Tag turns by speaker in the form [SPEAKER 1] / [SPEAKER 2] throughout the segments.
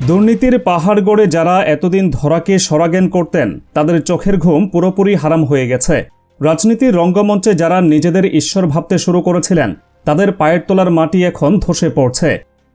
[SPEAKER 1] দুর্নীতির পাহাড় গড়ে যারা এতদিন ধরাকে সরাজ্ঞান করতেন তাদের চোখের ঘুম পুরোপুরি হারাম হয়ে গেছে। রাজনীতির রঙ্গমঞ্চে যারা নিজেদের ঈশ্বর ভাবতে শুরু করেছিলেন তাদের পায়ের তলার মাটি এখন ধসে পড়ছে।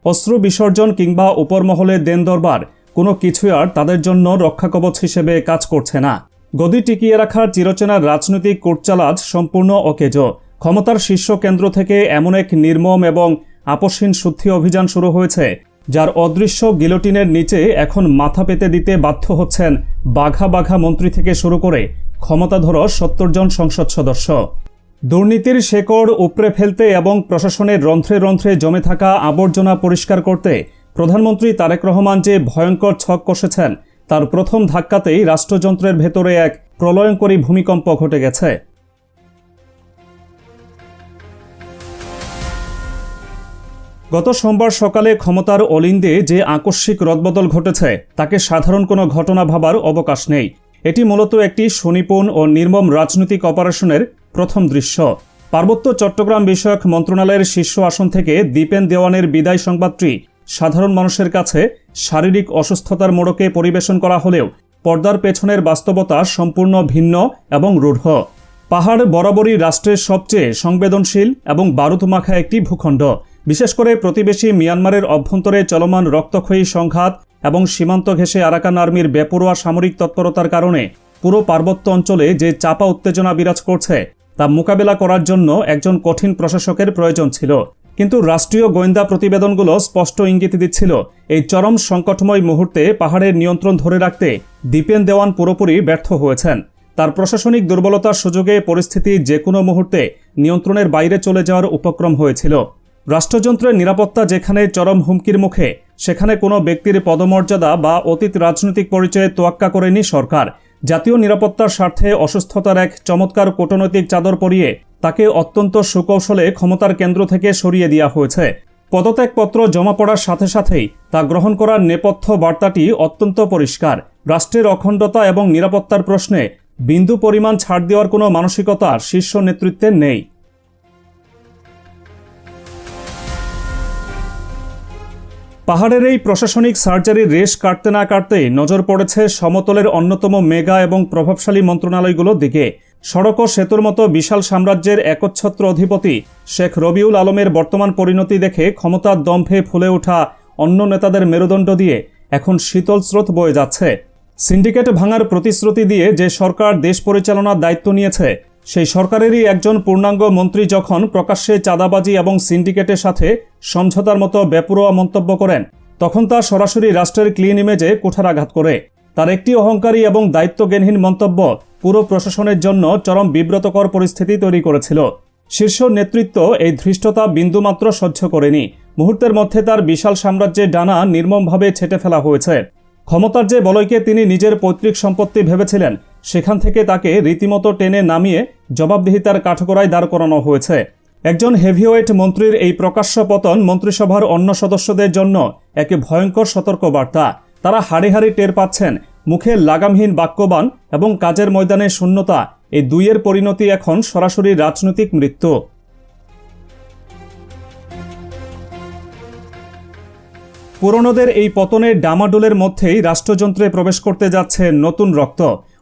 [SPEAKER 1] অশ্রু বিসর্জন কিংবা উপরমহলে দেন দরবার কোনো কিছুই আর তাদের জন্য রক্ষাকবচ হিসেবে কাজ করছে না। গদি টিকিয়ে রাখার চিরচেনা রাজনৈতিক কোটচালাজ সম্পূর্ণ অকেজো। ক্ষমতার শীর্ষ কেন্দ্র থেকে এমন এক নির্মম এবং আপসহীন শুদ্ধি অভিযান শুরু হয়েছে যার অদৃশ্য গিলোটিনের নিচে এখন মাথা পেতে দিতে বাধ্য হচ্ছেন বাঘা বাঘা মন্ত্রী থেকে শুরু করে ক্ষমতাধর ৭০ জন সংসদ সদস্য। দুর্নীতির শেকড় উপড়ে ফেলতে এবং প্রশাসনের রন্ধ্রে রন্ধ্রে জমে থাকা আবর্জনা পরিষ্কার করতে প্রধানমন্ত্রী তারেক রহমান যে ভয়ঙ্কর ছক কষেছেন তার প্রথম ধাক্কাতেই রাষ্ট্রযন্ত্রের ভেতরে এক প্রলয়ঙ্করী ভূমিকম্প ঘটে গেছে। গত সোমবার সকালে ক্ষমতার অলিন্দে যে আকস্মিক রদবদল ঘটেছে তাকে সাধারণ কোনো ঘটনা ভাবার অবকাশ নেই। এটি মূলত একটি সুনিপুণ ও নির্মম রাজনৈতিক অপারেশনের প্রথম দৃশ্য। পার্বত্য চট্টগ্রাম বিষয়ক মন্ত্রণালয়ের শীর্ষ আসন থেকে দীপেন দেওয়ানের বিদায় সংবাদটি সাধারণ মানুষের কাছে শারীরিক অসুস্থতার মোড়কে পরিবেশন করা হলেও পর্দার পেছনের বাস্তবতা সম্পূর্ণ ভিন্ন এবং রূঢ়। পাহাড় বরাবরই রাষ্ট্রের সবচেয়ে সংবেদনশীল এবং বারুদমাখা একটি ভূখণ্ড। বিশেষ করে প্রতিবেশী মিয়ানমারের অভ্যন্তরে চলমান রক্তক্ষয়ী সংঘাত এবং সীমান্ত ঘেঁষে আরাকান আর্মির বেপরোয়া সামরিক তৎপরতার কারণে পুরো পার্বত্য অঞ্চলে যে চাপা উত্তেজনা বিরাজ করছে তা মোকাবেলা করার জন্য একজন কঠিন প্রশাসকের প্রয়োজন ছিল। কিন্তু রাষ্ট্রীয় গোয়েন্দা প্রতিবেদনগুলো স্পষ্ট ইঙ্গিত দিচ্ছিল এই চরম সংকটময় মুহূর্তে পাহাড়ের নিয়ন্ত্রণ ধরে রাখতে দীপেন দেওয়ান পুরোপুরি ব্যর্থ হয়েছেন। তার প্রশাসনিক দুর্বলতার সুযোগে পরিস্থিতি যে কোনো মুহূর্তে নিয়ন্ত্রণের বাইরে চলে যাওয়ার উপক্রম হয়েছিল। রাষ্ট্রযন্ত্রের নিরাপত্তা যেখানে চরম হুমকির মুখে সেখানে কোনো ব্যক্তির পদমর্যাদা বা অতীত রাজনৈতিক পরিচয়ে তোয়াক্কা করেনি সরকার। জাতীয় নিরাপত্তার স্বার্থে অসুস্থতার এক চমৎকার কূটনৈতিক চাদর পরিয়ে তাকে অত্যন্ত সুকৌশলে ক্ষমতার কেন্দ্র থেকে সরিয়ে দেওয়া হয়েছে। পদত্যাগপত্র জমা পড়ার সাথে সাথেই তা গ্রহণ করার নেপথ্য বার্তাটি অত্যন্ত পরিষ্কার। রাষ্ট্রের অখণ্ডতা এবং নিরাপত্তার প্রশ্নে বিন্দু পরিমাণ ছাড় দেওয়ার কোনো মানসিকতা শীর্ষ নেতৃত্বের নেই। পাহাড়ের এই প্রশাসনিক সার্জারির রেশ কাটতে না কাটতেই নজর পড়েছে সমতলের অন্যতম মেগা এবং প্রভাবশালী মন্ত্রণালয়গুলোর দিকে। সড়ক ও সেতুর মতো বিশাল সাম্রাজ্যের একচ্ছত্র অধিপতি শেখ রবিউল আলমের বর্তমান পরিণতি দেখে ক্ষমতার দম্ভে ফুলে ওঠা অন্য নেতাদের মেরুদণ্ড দিয়ে এখন শীতল স্রোত বয়ে যাচ্ছে। সিন্ডিকেট ভাঙার প্রতিশ্রুতি দিয়ে যে সরকার দেশ পরিচালনার দায়িত্ব নিয়েছে সেই সরকারেরই একজন পূর্ণাঙ্গ মন্ত্রী যখন প্রকাশ্যে চাঁদাবাজি এবং সিন্ডিকেটের সাথে সমঝোতার মতো বেপরোয়া মন্তব্য করেন তখন তা সরাসরি রাষ্ট্রের ক্লিন ইমেজে কুঠারাঘাত করে। তার একটি অহংকারী এবং দায়িত্বজ্ঞানহীন মন্তব্য পুরো প্রশাসনের জন্য চরম বিব্রতকর পরিস্থিতি তৈরি করেছিল। শীর্ষ নেতৃত্ব এই ধৃষ্টতা বিন্দুমাত্র সহ্য করেনি। মুহূর্তের মধ্যে তার বিশাল সাম্রাজ্যের ডানা নির্মমভাবে ছেঁটে ফেলা হয়েছে। ক্ষমতার যে বলয়কে তিনি নিজের পৈতৃক সম্পত্তি ভেবেছিলেন সেখান থেকে তাকে রীতিমতো টেনে নামিয়ে জবাবদিহিতার কাঠগড়ায় দাঁড় করানো হয়েছে। একজন হেভিওয়েট মন্ত্রীর এই প্রকাশ্য পতন মন্ত্রিসভার অন্য সদস্যদের জন্য এক ভয়ঙ্কর সতর্কবার্তা। তারা হাড়ে হাড়ে টের পাচ্ছেন মুখে লাগামহীন বাক্যবাণ এবং কাজের ময়দানে শূন্যতা, এই দুইয়ের পরিণতি এখন সরাসরি রাজনৈতিক মৃত্যু। পুরনোদের এই পতনের ডামাডোলের মধ্যেই রাষ্ট্রযন্ত্রে প্রবেশ করতে যাচ্ছে নতুন রক্ত।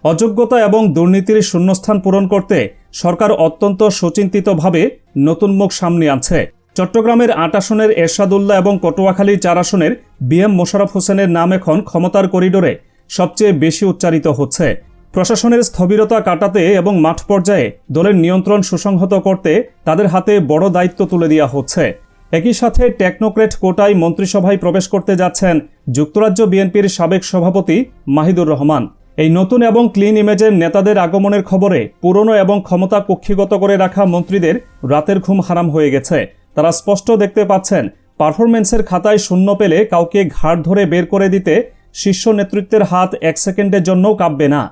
[SPEAKER 1] অযোগ্যতা এবং দুর্নীতির শূন্যস্থান পূরণ করতে সরকার অত্যন্ত সুচিন্তিতভাবে নতুন মুখ সামনে আনছে। চট্টগ্রামের ৮ আসনের এরশাদুল্লাহ এবং পটুয়াখালী ৪ আসনের বিএম মোশাররফ হোসেনের নাম এখন ক্ষমতার করিডোরে সবচেয়ে বেশি উচ্চারিত হচ্ছে। প্রশাসনের স্থবিরতা কাটাতে এবং মাঠ পর্যায়ে দলের নিয়ন্ত্রণ সুসংহত করতে তাদের হাতে বড় দায়িত্ব তুলে দেওয়া হচ্ছে। একই সাথে টেকনোক্রেট কোটায় মন্ত্রিসভায় প্রবেশ করতে যাচ্ছেন যুক্তরাজ্য বিএনপির সাবেক সভাপতি মাহিদুর রহমান। এই নতুন এবং ক্লিন ইমেজের নেতাদের আগমনের খবরে পুরনো এবং ক্ষমতা কক্ষিগত করে রাখা মন্ত্রীদের রাতের ঘুম হারাম হয়ে গেছে। তারা স্পষ্ট দেখতে পাচ্ছেন পারফরমেন্সের খাতায় শূন্য পেলে কাউকে ঘাড় ধরে বের করে দিতে শীর্ষ নেতৃত্বের হাত ১ সেকেন্ডের জন্যও কাঁপবে না।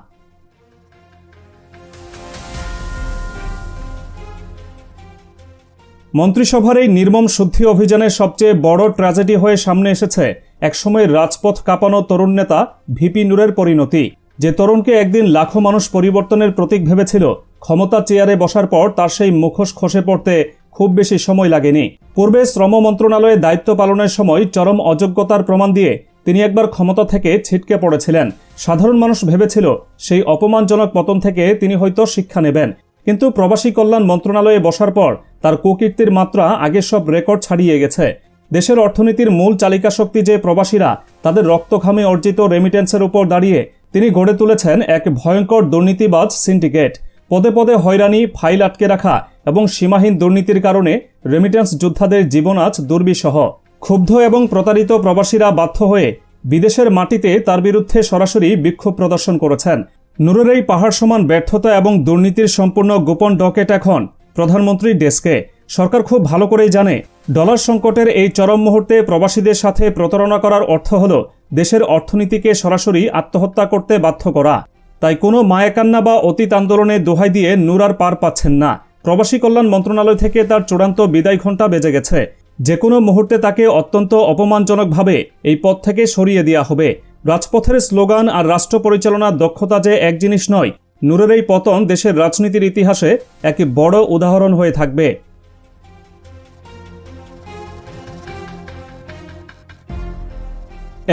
[SPEAKER 1] মন্ত্রিসভার এই নির্মম শুদ্ধি অভিযানের সবচেয়ে বড় ট্র্যাজেডি হয়ে সামনে এসেছে একসময় রাজপথ কাঁপানো তরুণ নেতা ভিপি নূরের পরিণতি। যে তরুণকে একদিন লাখো মানুষ পরিবর্তনের প্রতীক ভেবেছিল, ক্ষমতা চেয়ারে বসার পর তার সেই মুখোশ খসে পড়তে খুব বেশি সময় লাগেনি। পূর্বে শ্রম মন্ত্রণালয়ে দায়িত্ব পালনের সময় চরম অযোগ্যতার প্রমাণ দিয়ে তিনি একবার ক্ষমতা থেকে ছিটকে পড়েছিলেন। সাধারণ মানুষ ভেবেছিল সেই অপমানজনক পতন থেকে তিনি হয়তো শিক্ষা নেবেন, কিন্তু প্রবাসী কল্যাণ মন্ত্রণালয়ে বসার পর তার কুকীর্তির মাত্রা আগের সব রেকর্ড ছাড়িয়ে গেছে। দেশের অর্থনীতির মূল চালিকা শক্তি যে প্রবাসীরা, তাদের রক্তঘামে অর্জিত রেমিটেন্সের উপর দাঁড়িয়ে তিনি গড়ে তুলেছেন এক ভয়ঙ্কর দুর্নীতিবাজ সিন্ডিকেট। পদে পদে হয়রানি, ফাইল আটকে রাখা এবং সীমাহীন দুর্নীতির কারণে রেমিটেন্স যোদ্ধাদের জীবন আজ দুর্বিষহ। ক্ষুব্ধ এবং প্রতারিত প্রবাসীরা বাধ্য হয়ে বিদেশের মাটিতে তার বিরুদ্ধে সরাসরি বিক্ষোভ প্রদর্শন করেছেন। নূরের এই পাহাড় সমান ব্যর্থতা এবং দুর্নীতির সম্পূর্ণ গোপন ডকেট এখন প্রধানমন্ত্রীর ডেস্কে। সরকার খুব ভালো করেই জানে, ডলার সংকটের এই চরম মুহূর্তে প্রবাসীদের সাথে প্রতারণা করার অর্থ হল দেশের অর্থনীতিকে সরাসরি আত্মহত্যা করতে বাধ্য করা। তাই কোনো মায়াকান্না বা অতীত আন্দোলনে দোহাই দিয়ে নূর আর পার পাচ্ছেন না। প্রবাসী কল্যাণ মন্ত্রণালয় থেকে তার চূড়ান্ত বিদায় ঘণ্টা বেজে গেছে। যে কোনো মুহূর্তে তাকে অত্যন্ত অপমানজনকভাবে এই পদ থেকে সরিয়ে দেওয়া হবে। রাজপথের স্লোগান আর রাষ্ট্র পরিচালনার দক্ষতা যে এক জিনিস নয়, নূরের এই পতন দেশের রাজনীতির ইতিহাসে এক বড় উদাহরণ হয়ে থাকবে।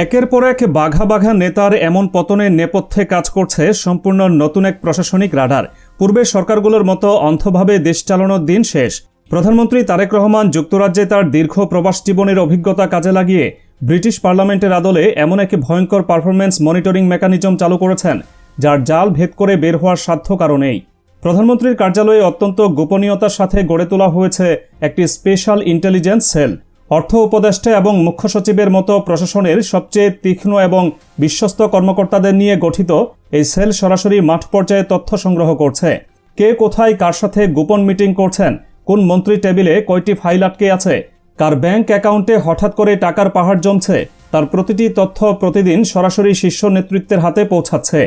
[SPEAKER 1] একের পর এক বাঘা বাঘা নেতার এমন পতনের নেপথ্যে কাজ করছে সম্পূর্ণ নতুন এক প্রশাসনিক রাডার। পূর্বের সরকারগুলোর মতো অন্ধভাবে দেশ চালানোর দিন শেষ। প্রধানমন্ত্রী তারেক রহমান যুক্তরাজ্যে তার দীর্ঘ প্রবাস জীবনের অভিজ্ঞতা কাজে লাগিয়ে ব্রিটিশ পার্লামেন্টের আদলে এমন এক ভয়ঙ্কর পারফরমেন্স মনিটরিং মেকানিজম চালু করেছেন, যার জাল ভেদ করে বের হওয়ার সাধ্য কারণেই। প্রধানমন্ত্রীর কার্যালয়ে অত্যন্ত গোপনীয়তার সাথে গড়ে তোলা হয়েছে একটি স্পেশাল ইন্টেলিজেন্স সেল। অর্থ উপদেষ্টা এবং মুখ্য সচিবের মতো প্রশাসনের সবচেয়ে তীক্ষ্ণ এবং বিশ্বস্ত কর্মকর্তাদের নিয়ে গঠিত এই সেল সরাসরি মাঠ পর্যায়ে তথ্য সংগ্রহ করছে। কে কোথায় কার সাথে গোপন মিটিং করছেন, কোন মন্ত্রী টেবিলে কয়টি ফাইল আটকে আছে, কার ব্যাংক অ্যাকাউন্টে হঠাৎ করে টাকার পাহাড় জমছে, তার প্রতিটি তথ্য প্রতিদিন সরাসরি শীর্ষ নেতৃত্বের হাতে পৌঁছাচ্ছে।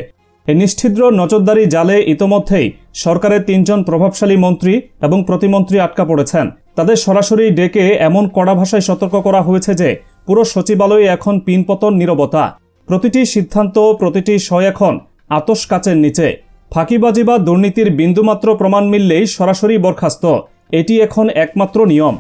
[SPEAKER 1] এই নিশ্ছিদ্র নজরদারি জালে ইতোমধ্যেই সরকারের 3 জন প্রভাবশালী মন্ত্রী এবং প্রতিমন্ত্রী আটকা পড়েছেন। তাদের সরাসরি ডেকে এমন কড়া ভাষায় সতর্ক করা হয়েছে যে পুরো সচিবালয়ে এখন পিনপতন নীরবতা। প্রতিটি সিদ্ধান্ত, প্রতিটি সয় এখন আতশ কাচের নিচে। ফাঁকিবাজি বা দুর্নীতির বিন্দুমাত্র প্রমাণ মিললেই সরাসরি বরখাস্ত। এটি এখন একমাত্র নিয়ম।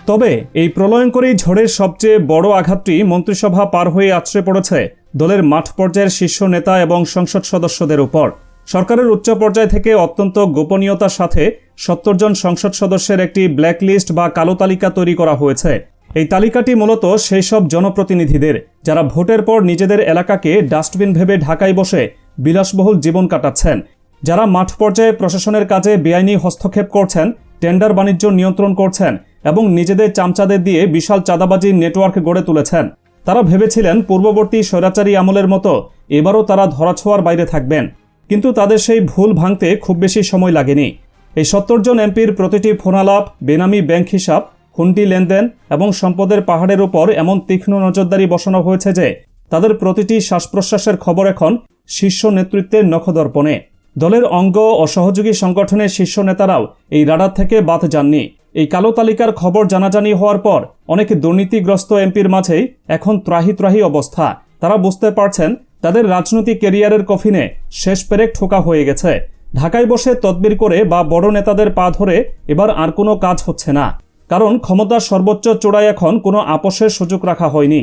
[SPEAKER 1] তবে এই প্রলয়ঙ্করী ঝড়ের সবচেয়ে বড় আঘাতটি মন্ত্রিসভা পার হয়ে আছড়ে পড়েছে দলের মাঠ পর্যায়ের শীর্ষ নেতা এবং সংসদ সদস্যদের উপর। সরকারের উচ্চ পর্যায় থেকে অত্যন্ত গোপনীয়তার সাথে 70 জন সংসদ সদস্যের একটি ব্ল্যাকলিস্ট বা কালো তালিকা তৈরি করা হয়েছে। এই তালিকাটি মূলত সেই সব জনপ্রতিনিধিদের যারা ভোটের পর নিজেদের এলাকাকে ডাস্টবিন ভেবে ঢাকায় বসে বিলাসবহুল জীবন কাটাচ্ছেন, যারা মাঠ পর্যায়ে প্রশাসনের কাজে বেআইনি হস্তক্ষেপ করছেন, টেন্ডার বাণিজ্য নিয়ন্ত্রণ করছেন এবং নিজেদের চামচাদের দিয়ে বিশাল চাঁদাবাজির নেটওয়ার্ক গড়ে তুলেছেন। তারা ভেবেছিলেন পূর্ববর্তী স্বৈরাচারী আমলের মতো এবারও তারা ধরাছোঁয়ার বাইরে থাকবেন, কিন্তু তাদের সেই ভুল ভাঙতে খুব বেশি সময় লাগেনি। এই 70 জন এমপির প্রতিটি ফোনালাপ, বেনামি ব্যাংক হিসাব, হুন্ডি লেনদেন এবং সম্পদের পাহাড়ের উপর এমন তীক্ষ্ণ নজরদারি বসানো হয়েছে যে তাদের প্রতিটি শ্বাস প্রশ্বাসের খবর এখন শীর্ষ নেতৃত্বের নখদর্পণে। দলের অঙ্গ ও সহযোগী সংগঠনের শীর্ষ নেতারাও এই রাডার থেকে বাদ যাননি। এই কালো তালিকার খবর জানাজানি হওয়ার পর অনেক দুর্নীতিগ্রস্ত এমপির মাঝেই এখন ত্রাহি ত্রাহি অবস্থা। তারা বুঝতে পারছেন তাদের রাজনৈতিক ক্যারিয়ারের কফিনে শেষ পেরেক ঠোকা হয়ে গেছে। ঢাকায় বসে তদবির করে বা বড় নেতাদের পা ধরে এবার আর কোনো কাজ হচ্ছে না, কারণ ক্ষমতার সর্বোচ্চ চূড়ায় এখন কোনো আপোষের সুযোগ রাখা হয়নি।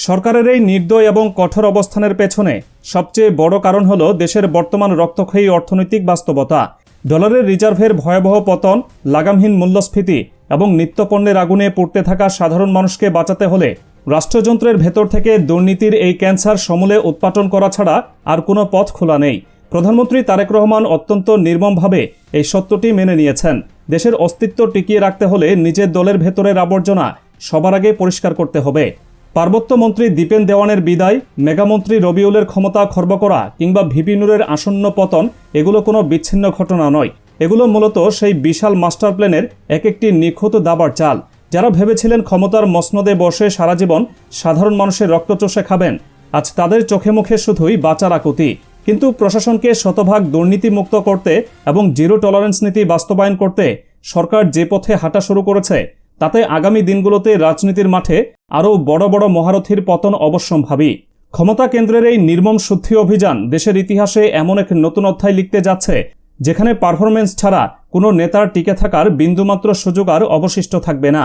[SPEAKER 1] সরকারের এই নির্দয় এবং কঠোর অবস্থানের পেছনে সবচেয়ে বড় কারণ হল দেশের বর্তমান রক্তক্ষয়ী অর্থনৈতিক বাস্তবতা। ডলারের রিজার্ভের ভয়াবহ পতন, লাগামহীন মূল্যস্ফীতি এবং নিত্যপণ্যের আগুনে পুড়তে থাকা সাধারণ মানুষকে বাঁচাতে হলে রাষ্ট্রযন্ত্রের ভেতর থেকে দুর্নীতির এই ক্যান্সার সমূলে উৎপাটন করা ছাড়া আর কোনো পথ খোলা নেই। প্রধানমন্ত্রী তারেক রহমান অত্যন্ত নির্মমভাবে এই সত্যটি মেনে নিয়েছেন। দেশের অস্তিত্ব টিকিয়ে রাখতে হলে নিজের দলের ভেতরের আবর্জনা সবার আগে পরিষ্কার করতে হবে। পার্বত্য মন্ত্রী দীপেন দেওয়ানের বিদায়, মেগামন্ত্রী রবিউলের ক্ষমতা খর্ব করা কিংবা ভিপি নূরের আসন্ন পতন এগুলো কোনো বিচ্ছিন্ন ঘটনা নয়। এগুলো মূলত সেই বিশাল মাস্টার প্ল্যানের এক একটি নিখুঁত দাবার চাল। যারা ভেবেছিলেন ক্ষমতার মসনদে বসে সারা জীবন সাধারণ মানুষের রক্ত চষে খাবেন, আজ তাদের চোখে মুখে শুধুই বাঁচার আকুতি। কিন্তু প্রশাসনকে শতভাগ দুর্নীতিমুক্ত করতে এবং জিরো টলারেন্স নীতি বাস্তবায়ন করতে সরকার যে পথে হাঁটা শুরু করেছে, তাতে আগামী দিনগুলোতে রাজনীতির মাঠে আরও বড় বড় মহারথীর পতন অবশ্যম্ভাবী। ক্ষমতা কেন্দ্রের এই নির্মম শুদ্ধি অভিযান দেশের ইতিহাসে এমন এক নতুন অধ্যায় লিখতে যাচ্ছে, যেখানে পারফরমেন্স ছাড়া কোনো নেতার টিকে থাকার বিন্দুমাত্র সুযোগ আর অবশিষ্ট থাকবে না।